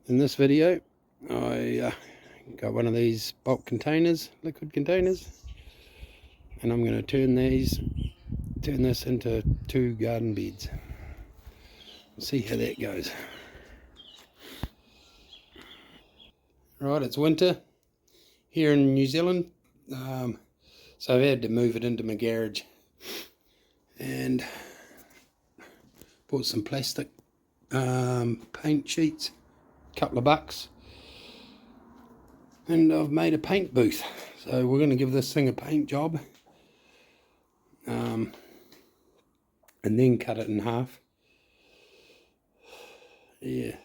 In this video I got one of these bulk containers, liquid containers, and I'm going to turn this into 2 garden beds. See how that goes. Right, it's winter here in New Zealand, so I've had to move it into my garage and bought some plastic paint sheets, a couple of bucks, and I've made a paint booth. So we're going to give this thing a paint job, and then cut it in half. Yeah,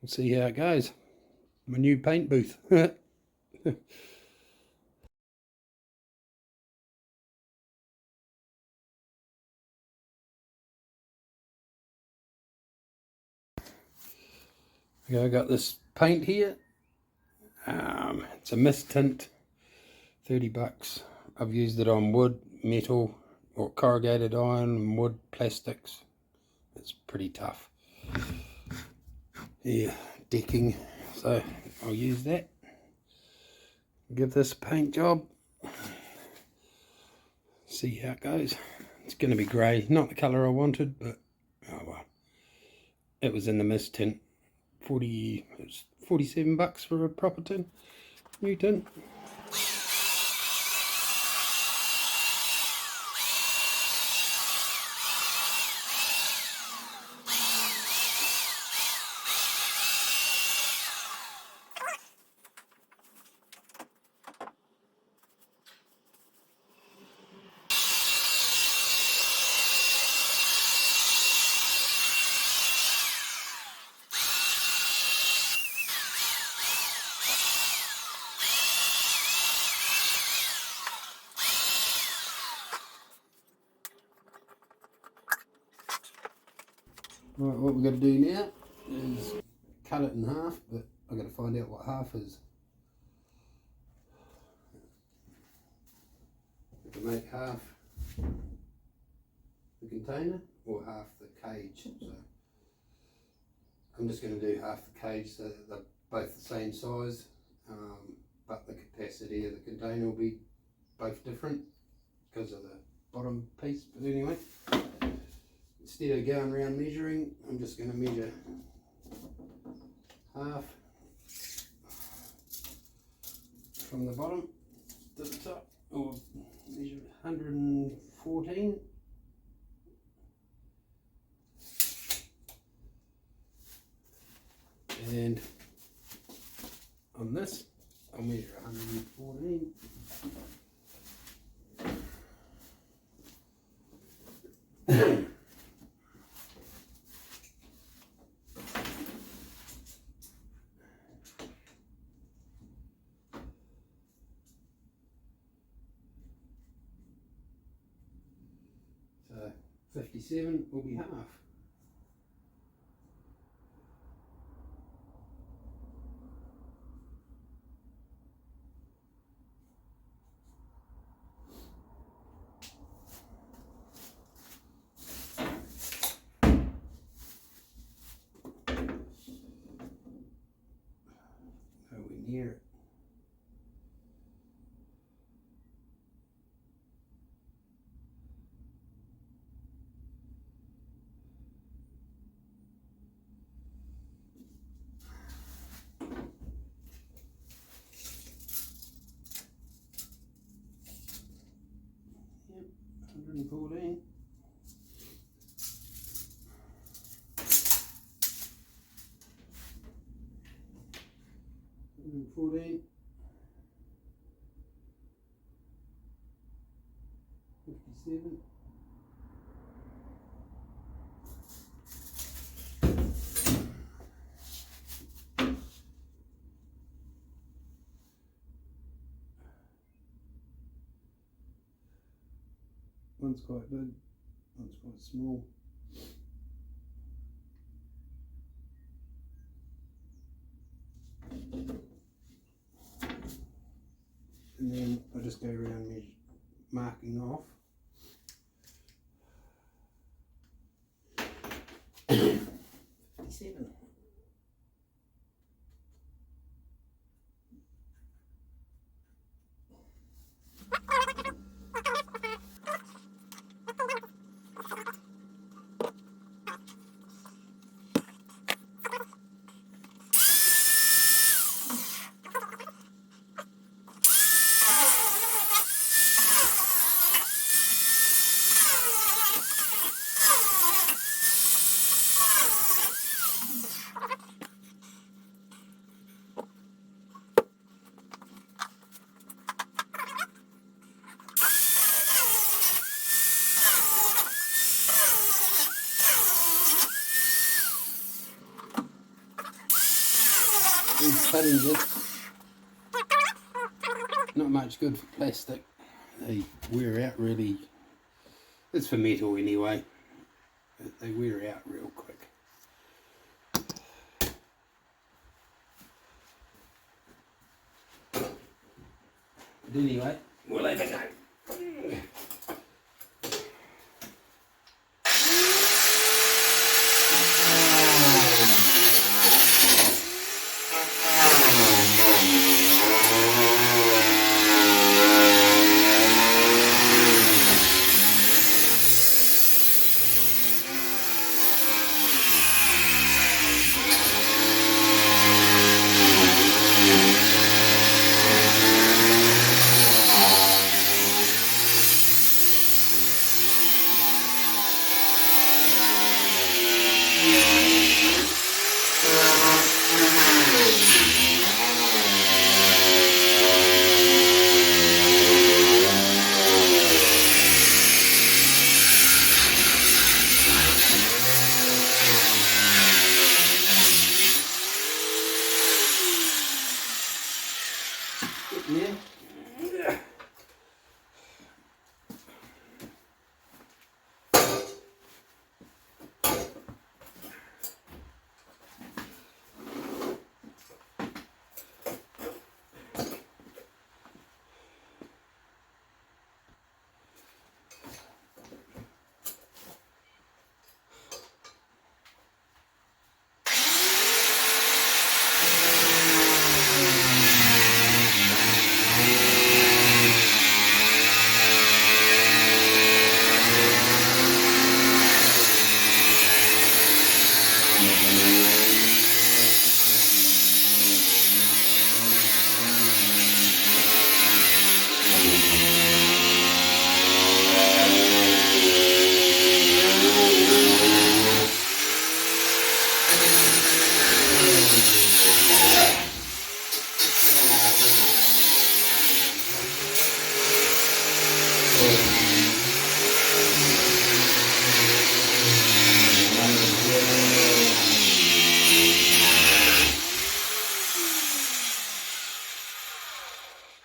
we'll see how it goes. My new paint booth. Okay, I got this paint here. It's a mist tint, 30 bucks. I've used it on wood, metal, or corrugated iron, wood, plastics. It's pretty tough. Yeah, decking. So I'll use that. Give this a paint job. See how it goes. It's going to be grey, not the colour I wanted, but oh well. It was in the mist tint. It was 47 bucks for a proper tint, new tint. Right, what we're going to do now is cut it in half, but I've got to find out what half is. To make half the container or half the cage. So I'm just going to do half the cage so that they're both the same size, but the capacity of the container will be both different because of the bottom piece. But anyway, instead of going around measuring, I'm just going to measure half from the bottom to the top, or measure 114. And on this, I'll measure 114. So 57 will be half. Nowhere near it. Yep, 114. 114. 57. One's quite big, one's quite small. And then I just go around marking off. 57. These cutting discs, not much good for plastic. They wear out really. It's for metal anyway. They wear out real quick. But anyway, we'll have a go. Yeah.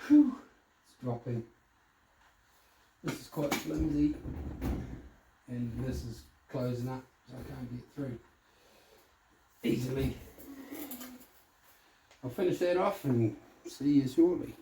Whew, it's dropping. This is quite flimsy, and this is closing up, so I can't get through easily. I'll finish that off and see you shortly.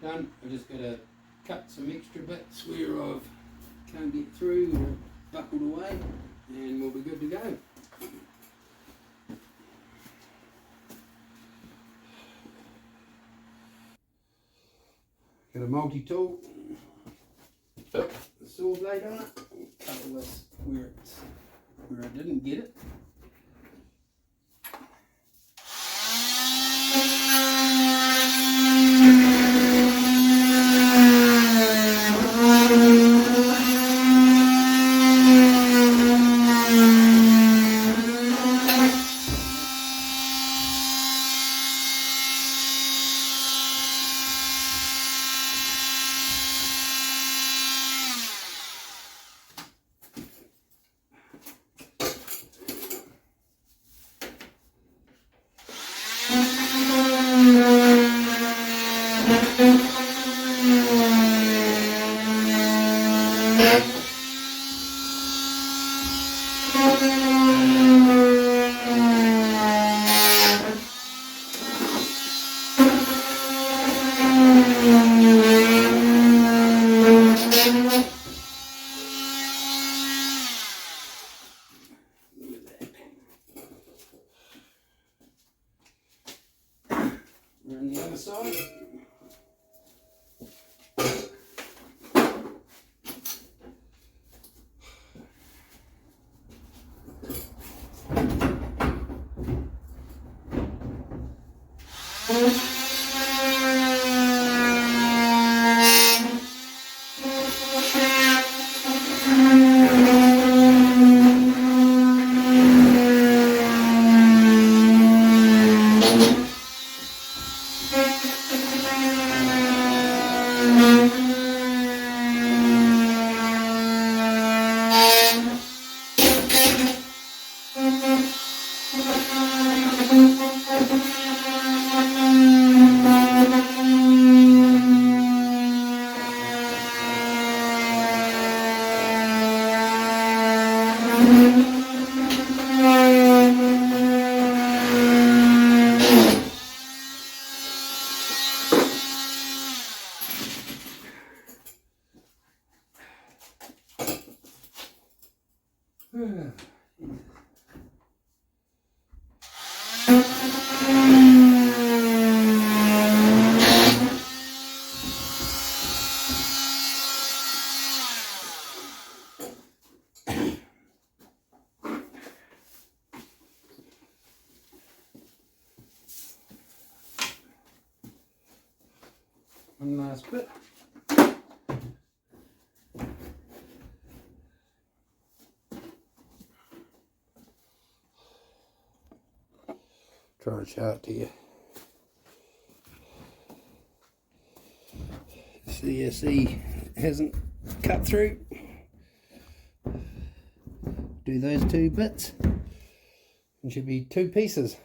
Done. I've just got to cut some extra bits where I can't get through or buckled away, and we'll be good to go. Got a multi-tool, the saw blade on it, cut all this where I didn't get it. side. One last bit. Try and show it to you. CSE hasn't cut through. Do those two bits. It should be two pieces.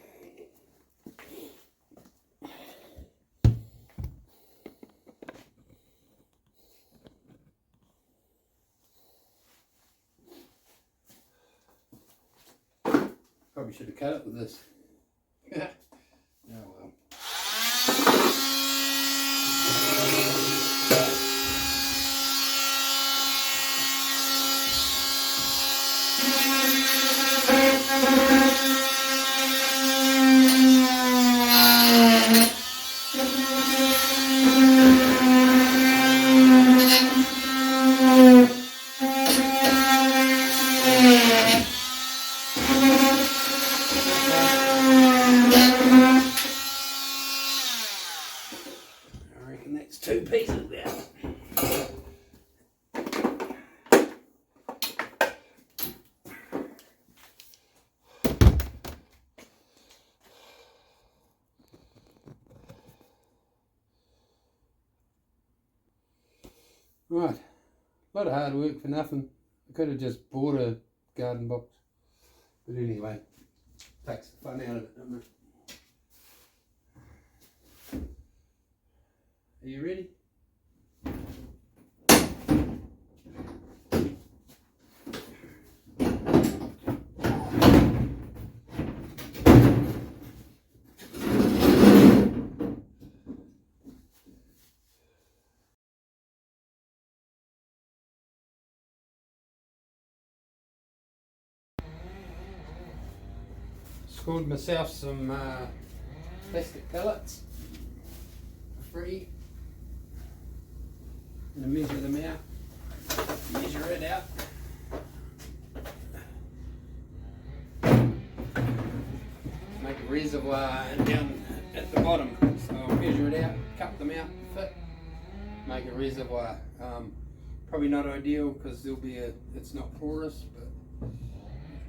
Probably should have cut it with this. Oh well. I reckon that's two pieces there. Right, a lot of hard work for nothing. I could have just bought a garden box, but anyway, takes the fun out of it, doesn't it? Are you ready? Scored myself some plastic pellets for free. I'm going to measure them out, measure it out. Make a reservoir down at the bottom, so I'll measure it out, cut them out, fit, make a reservoir. Probably not ideal because there'll be it's not porous, but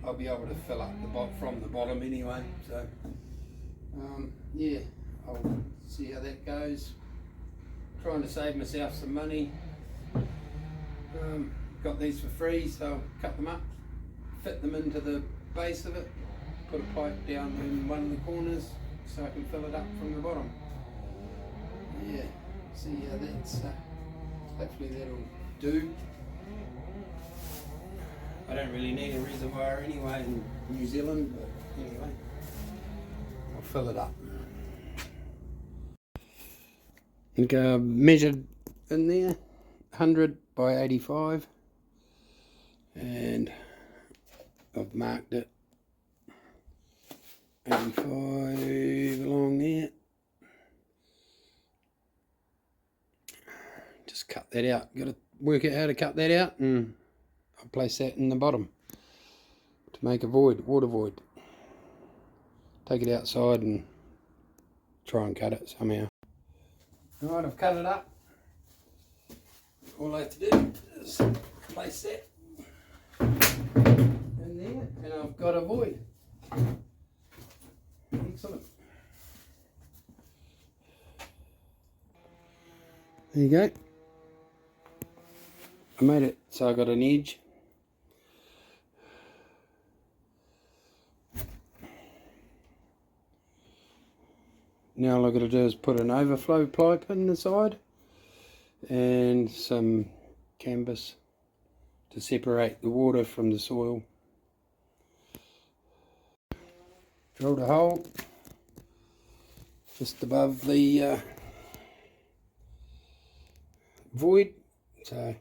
I'll be able to fill up the from the bottom anyway. So yeah, I'll see how that goes. Trying to save myself some money. Got these for free, so I'll cut them up, fit them into the base of it, put a pipe down in one of the corners so I can fill it up from the bottom. Yeah, see how that's hopefully that'll do. I don't really need a reservoir anyway in New Zealand, but anyway, I'll fill it up. I think I measured in there 100 by 85, and I've marked it 85 along there, just cut that out. Got to work out how to cut that out, and I'll place that in the bottom to make a void, water void. Take it outside and try and cut it somehow. Alright, I've cut it up. All I have to do is place that in there, and I've got a void. Excellent. There you go. I made it so I got an edge. Now all I've got to do is put an overflow pipe in the side and some canvas to separate the water from the soil. Drilled a hole just above the void, so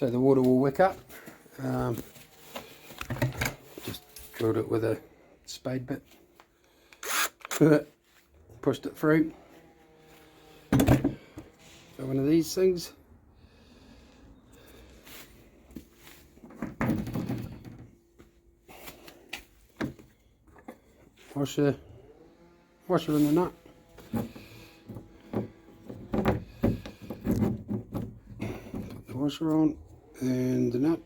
the water will wick up. Just drilled it with a spade bit, pushed it through. Got one of these things. Washer in the nut. Put the washer on and the nut.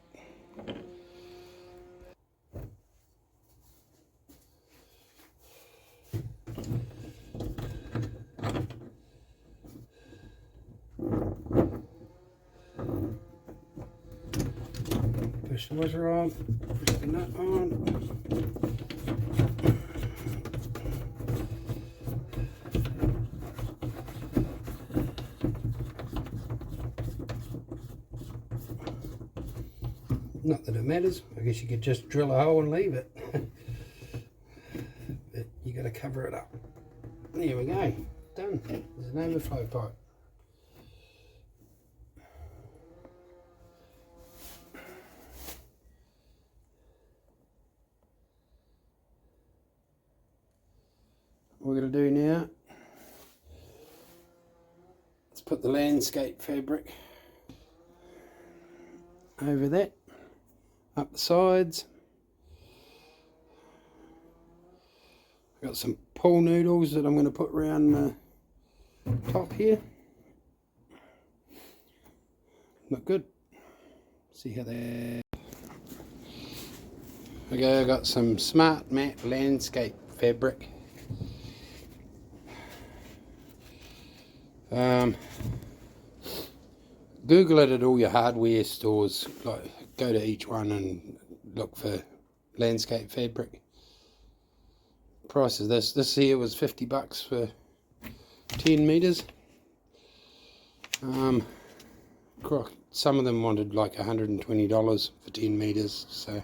Push the washer on, push the nut on. Not that it matters, I guess you could just drill a hole and leave it. But you got to cover it up. There we go, done. There's an overflow pipe. What we're going to do now, let's put the landscape fabric over that, up the sides. I've got some pool noodles that I'm going to put around the top here. Look good. See how they... Okay, I've got some Smart Matte landscape fabric. Google it at all your hardware stores. Like, go to each one and look for landscape fabric. Price of this here was $50 for 10 meters. Some of them wanted like $120 for 10 meters. So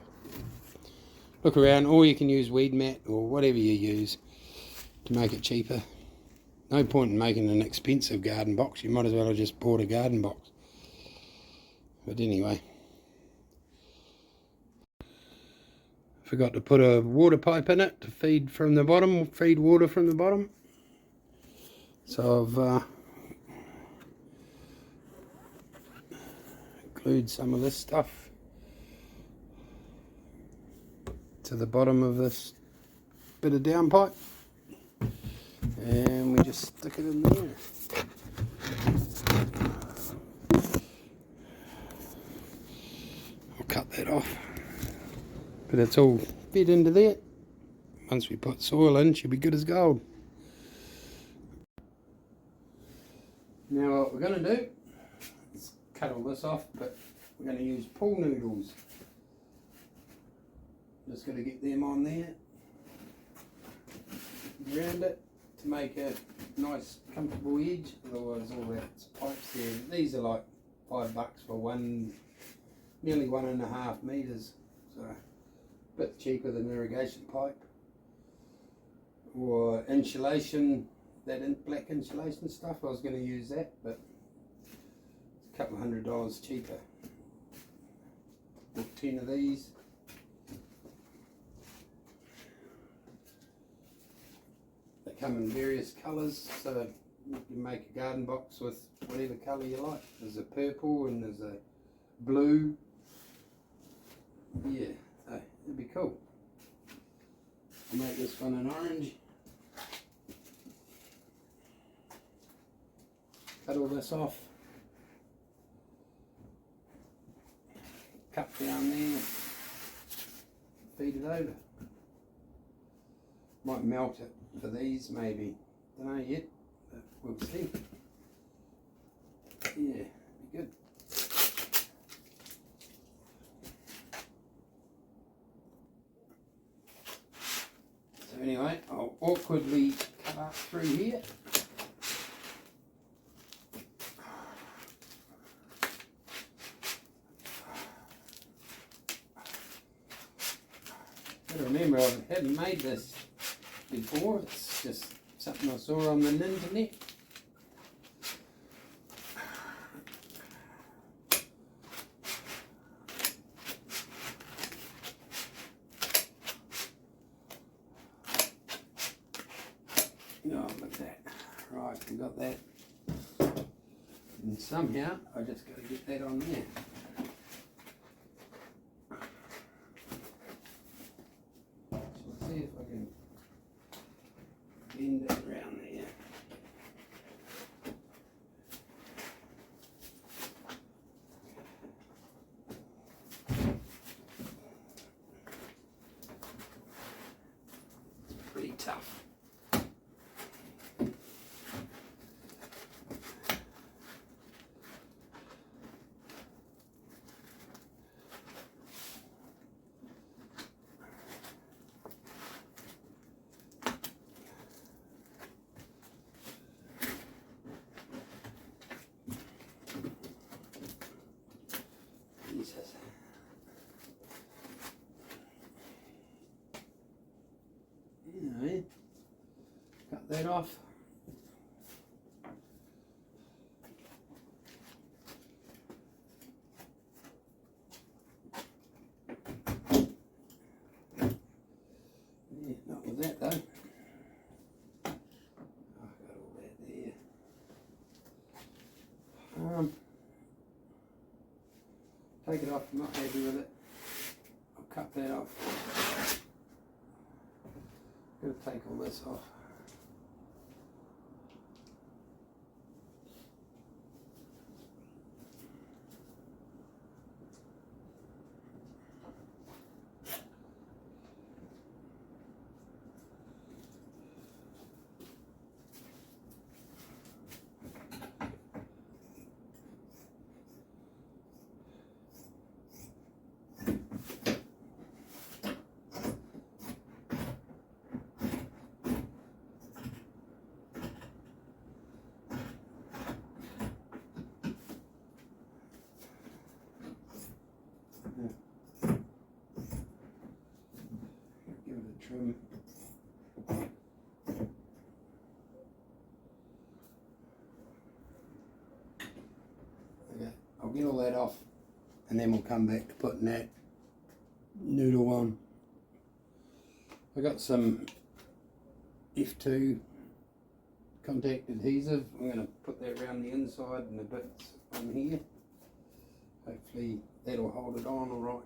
look around, or you can use weed mat or whatever you use to make it cheaper. No point in making an expensive garden box. You might as well have just bought a garden box. But anyway, forgot to put a water pipe in it to feed from the bottom, feed water from the bottom. So I've glued some of this stuff to the bottom of this bit of downpipe, and we just stick it in there. I'll cut that off, but it's all fed into there. Once we put soil in, she'll be good as gold. Now what we're going to do is cut all this off, but we're going to use pool noodles. Just got to get them on there, around it, to make a nice comfortable edge. Otherwise all that pipes there. These are like $5 for nearly 1.5 meters, so a bit cheaper than irrigation pipe. Or insulation, that black insulation stuff, I was going to use that, but it's a couple of $100 cheaper. Bought 10 of these. They come in various colours, so You can make a garden box with whatever colour you like. There's a purple and there's a blue. Yeah, so it'd be cool. I'll make this one an orange. Cut all this off. Cut down there. Feed it over. Might melt it for these maybe. Don't know yet, but we'll see. Yeah, be good. So anyway, I'll awkwardly cut up through here. Gotta remember, I haven't made this before. It's just something I saw on the internet. Oh, look at that. Right, we got that. And somehow I just got to get that on there. So see if I can bend that around there. It's pretty tough. Jesus. Anyway, cut that off. Yeah, not with that though. I've got all that there. Take it off, I'm not happy with it. I'll cut that off. Gotta take all this off. Give it a trim. Okay, I'll get all that off and then we'll come back to putting that noodle on. I got some F2 contact adhesive. I'm going to put that around the inside and the bits on here. Hopefully that'll hold it on all right.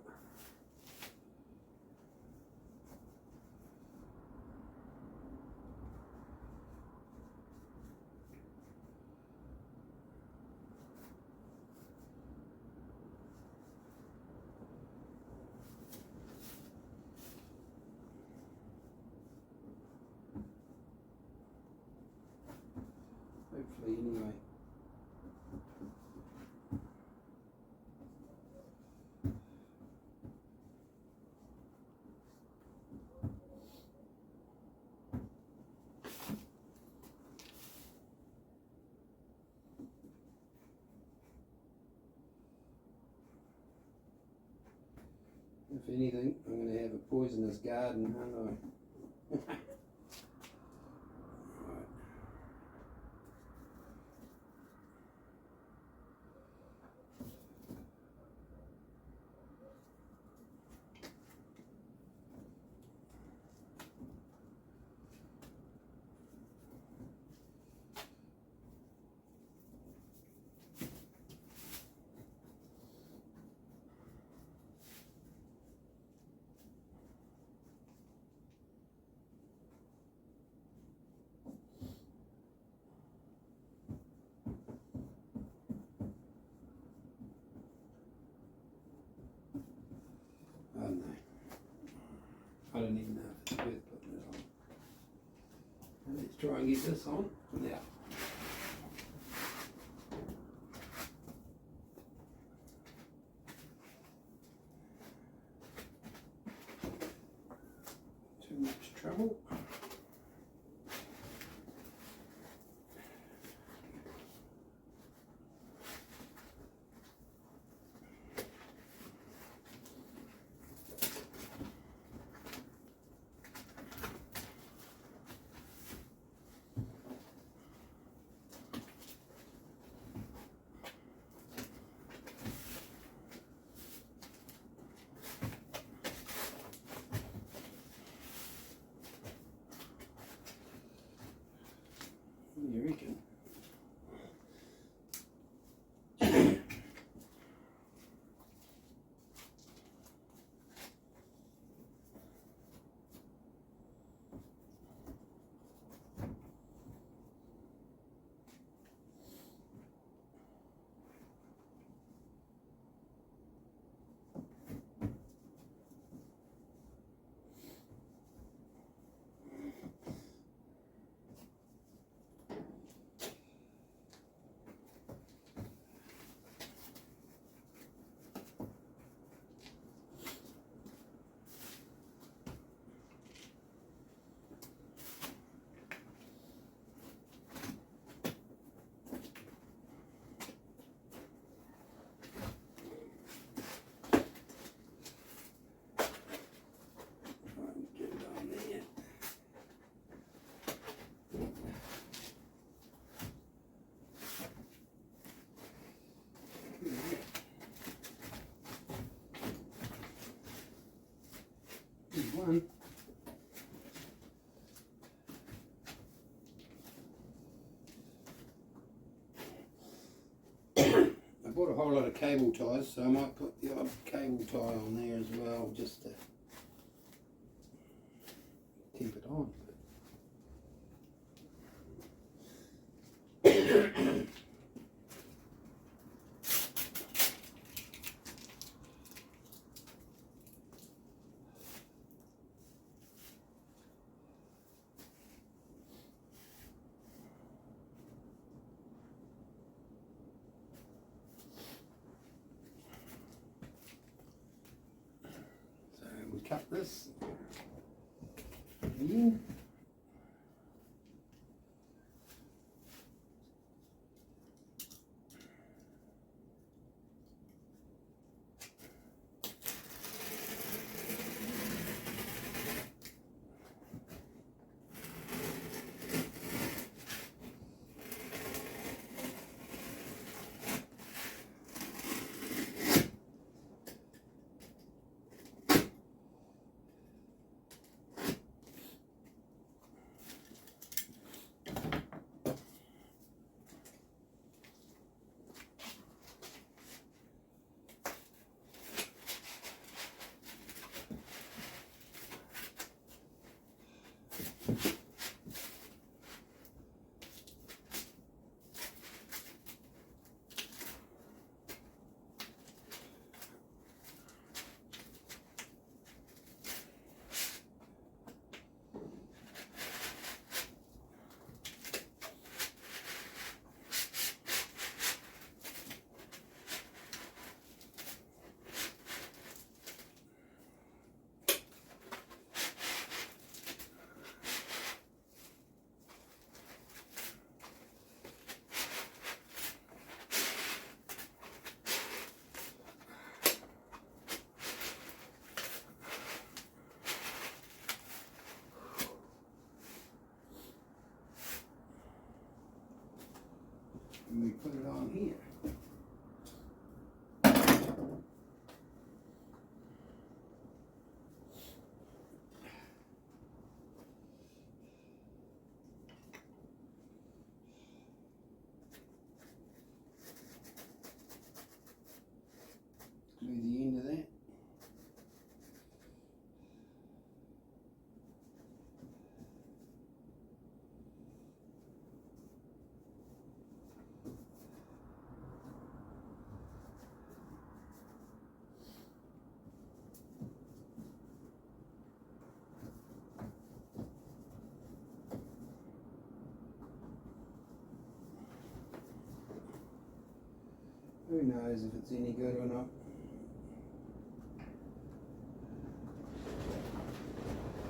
Hopefully anyway. If anything, I'm going to have a poisonous garden, aren't I? I don't even know if it's worth putting it on. And let's try and get this on. Yeah. Too much trouble. You reckon? One. I bought a whole lot of cable ties, so I might put the odd cable tie on there as well, just to keep it on. Cut this in. And we put it on here. Glue the end of that. knows if it's any good or not.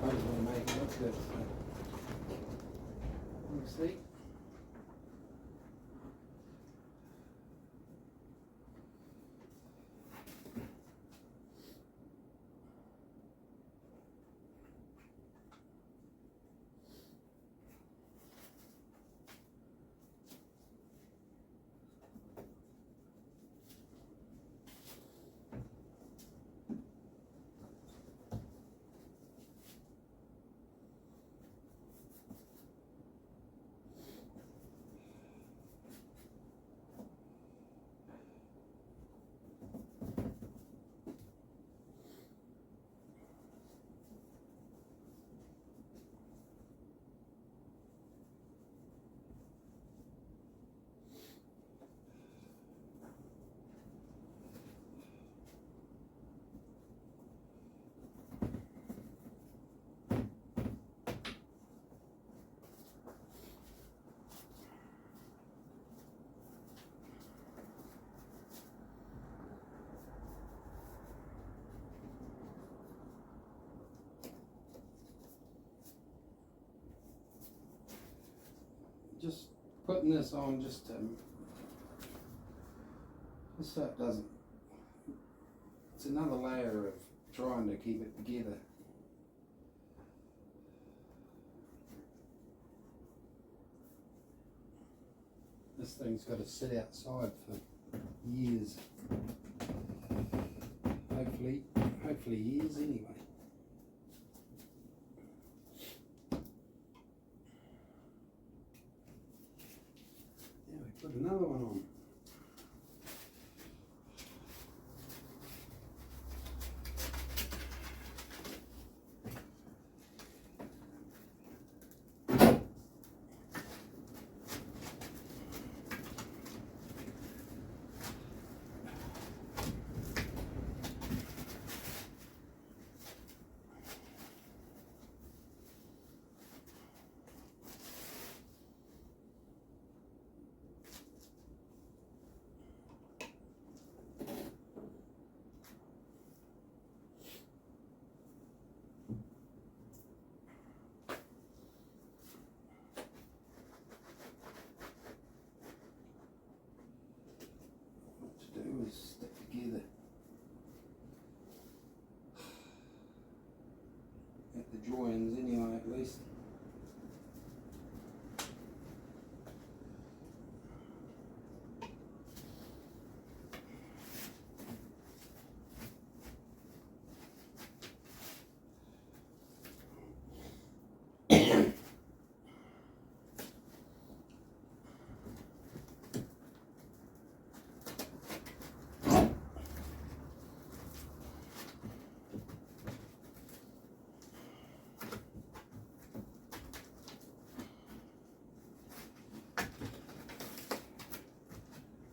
I just want to make it look good, so we'll see. Just putting this on just so it doesn't, it's another layer of trying to keep it together. This thing's got to sit outside for years. Hopefully years anyway. Put another one on. Stick together at the joins anyway, at least.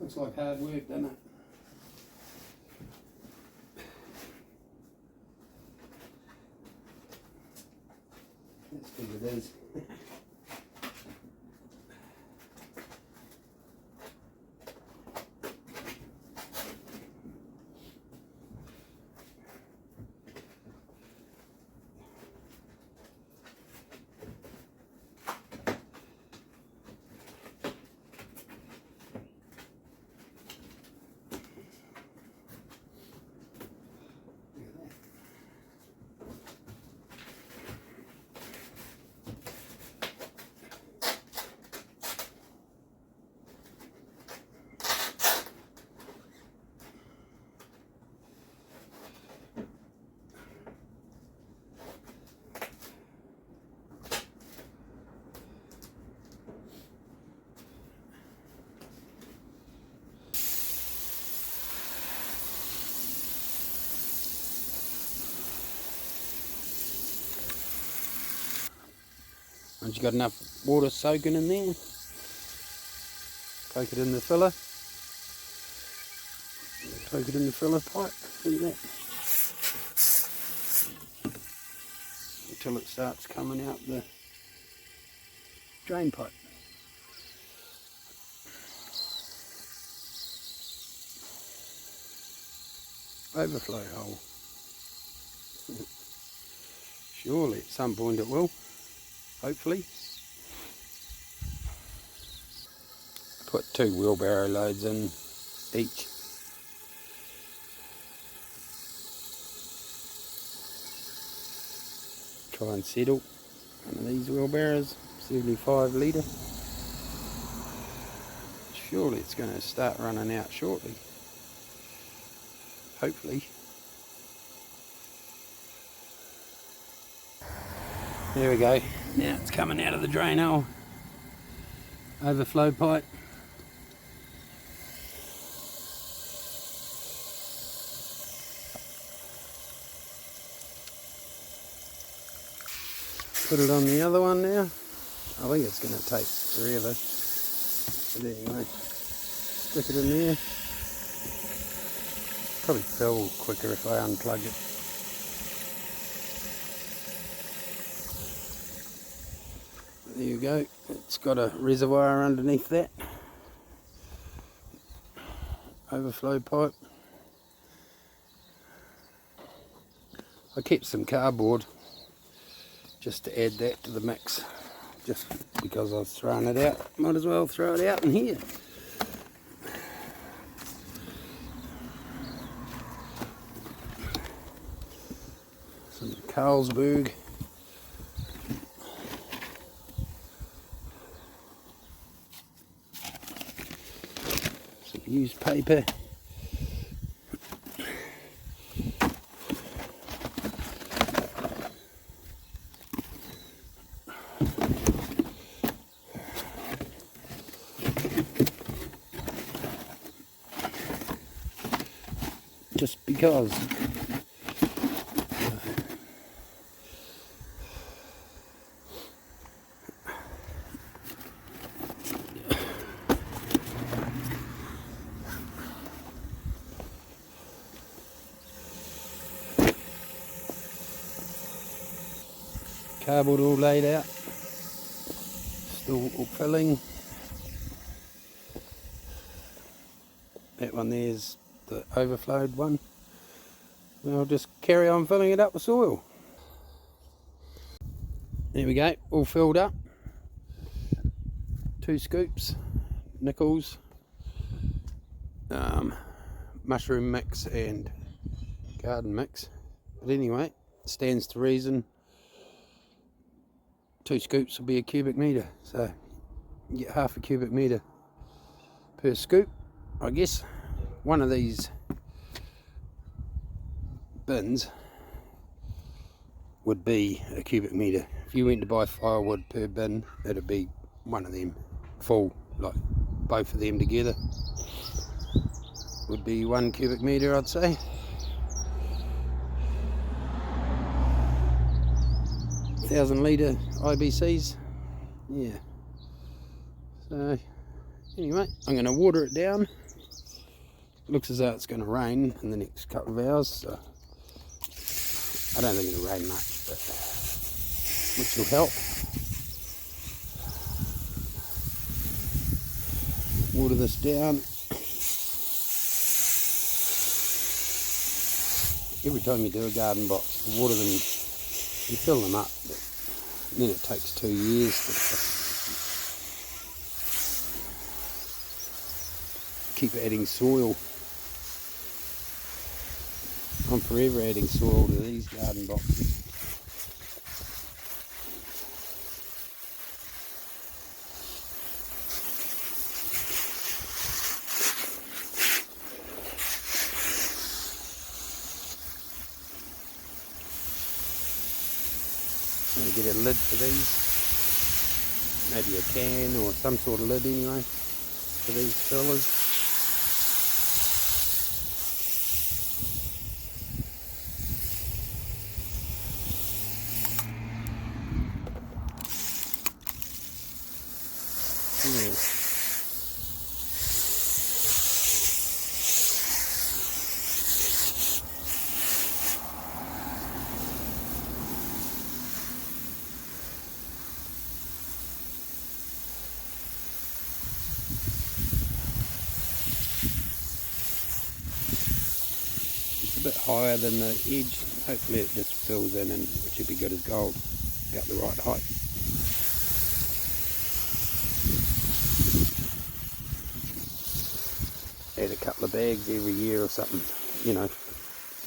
Looks like hard work, doesn't it? That's because it is. Once you got enough water soaking in there, poke it in the filler. Poke it in the filler pipe, like that. Until it starts coming out the drain pipe. overflow hole. Surely at some point it will, hopefully. Put 2 wheelbarrow loads in each. Try and settle one of these wheelbarrows, 75 litre. Surely it's going to start running out shortly. Hopefully. There we go. Now it's coming out of the drain hole. Overflow pipe. Put it on the other one now. I think it's going to take forever. But anyway, stick it in there. Probably fill quicker if I unplug it. There you go. It's got a reservoir underneath that. Overflow pipe. I kept some cardboard just to add that to the mix, just because I was throwing it out. Might as well throw it out in here. Some Carlsberg. Some used paper. Just because. Cardboard all laid out, still filling. That one there's the overflowed one. And I'll just carry on filling it up with soil. There we go, all filled up. 2 scoops, nickels, mushroom mix and garden mix. But anyway, it stands to reason 2 scoops will be a cubic metre, so you get half a cubic metre per scoop, I guess. One of these bins would be a cubic metre. If you went to buy firewood per bin, it'd be one of them full, like both of them together would be 1 cubic metre, I'd say. 1,000 litre IBCs, yeah. So anyway, I'm going to water it down. Looks as though it's going to rain in the next couple of hours, so I don't think it'll rain much, but which will help. Water this down. Every time you do a garden box, you water them, you fill them up, but then it takes 2 years to keep adding soil. I'm forever adding soil to these garden boxes. I'm going to get a lid for these, maybe a can or some sort of lid anyway for these fillers. higher than the edge. Hopefully it just fills in and it should be good as gold, about the right height. Add a couple of bags every year or something, you know,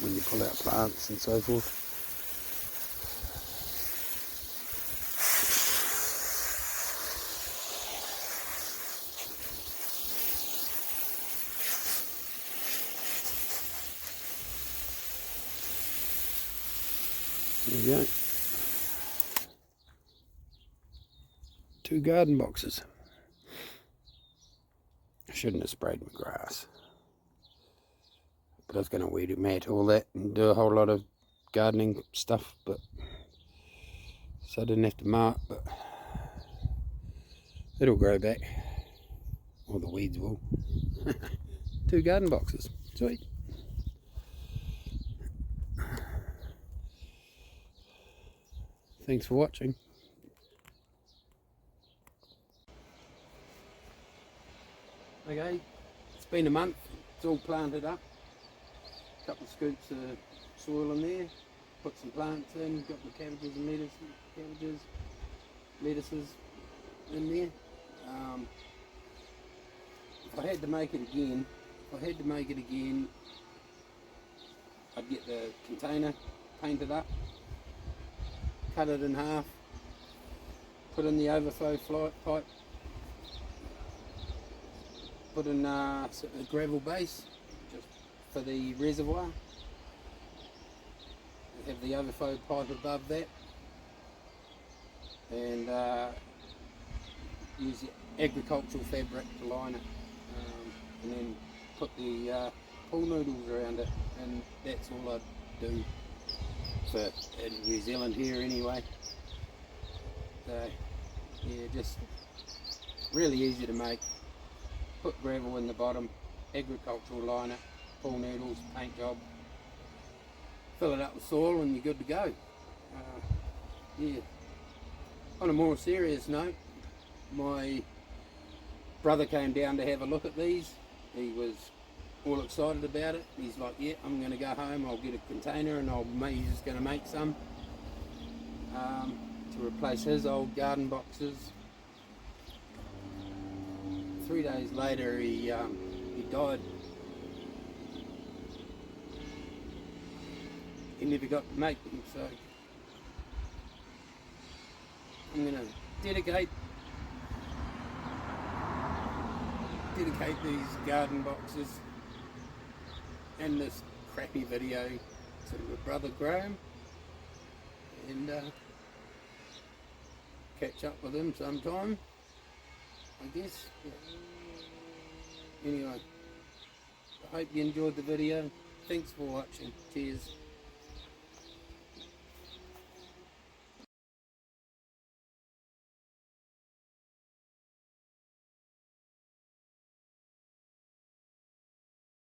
when you pull out plants and so forth. There we go. 2 garden boxes. I shouldn't have sprayed my grass, but I was going to weed mat all that and do a whole lot of gardening stuff, but so I didn't have to mark, but it'll grow back, or the weeds will. 2 garden boxes, sweet. Thanks for watching. Okay, it's been a month, it's all planted up. A couple of scoops of soil in there, put some plants in, got my cabbages and lettuces in there. If I had to make it again, I'd get the container painted up, cut it in half, put in the overflow pipe, put in a gravel base just for the reservoir, have the overflow pipe above that, and use the agricultural fabric to line it, and then put the pool noodles around it, and that's all I do for in New Zealand here anyway. So yeah, just really easy to make. Put gravel in the bottom, agricultural liner, pool noodles, paint job, fill it up with soil and you're good to go. Yeah. On a more serious note, my brother came down to have a look at these. He was all excited about it. He's like, yeah, I'm going to go home, I'll get a container and he's just going to make some to replace his old garden boxes. 3 days later he died. He never got to make them, so I'm going to dedicate these garden boxes and this crappy video to my brother Graham, and catch up with him sometime, I guess. Anyway, I hope you enjoyed the video. Thanks for watching. Cheers.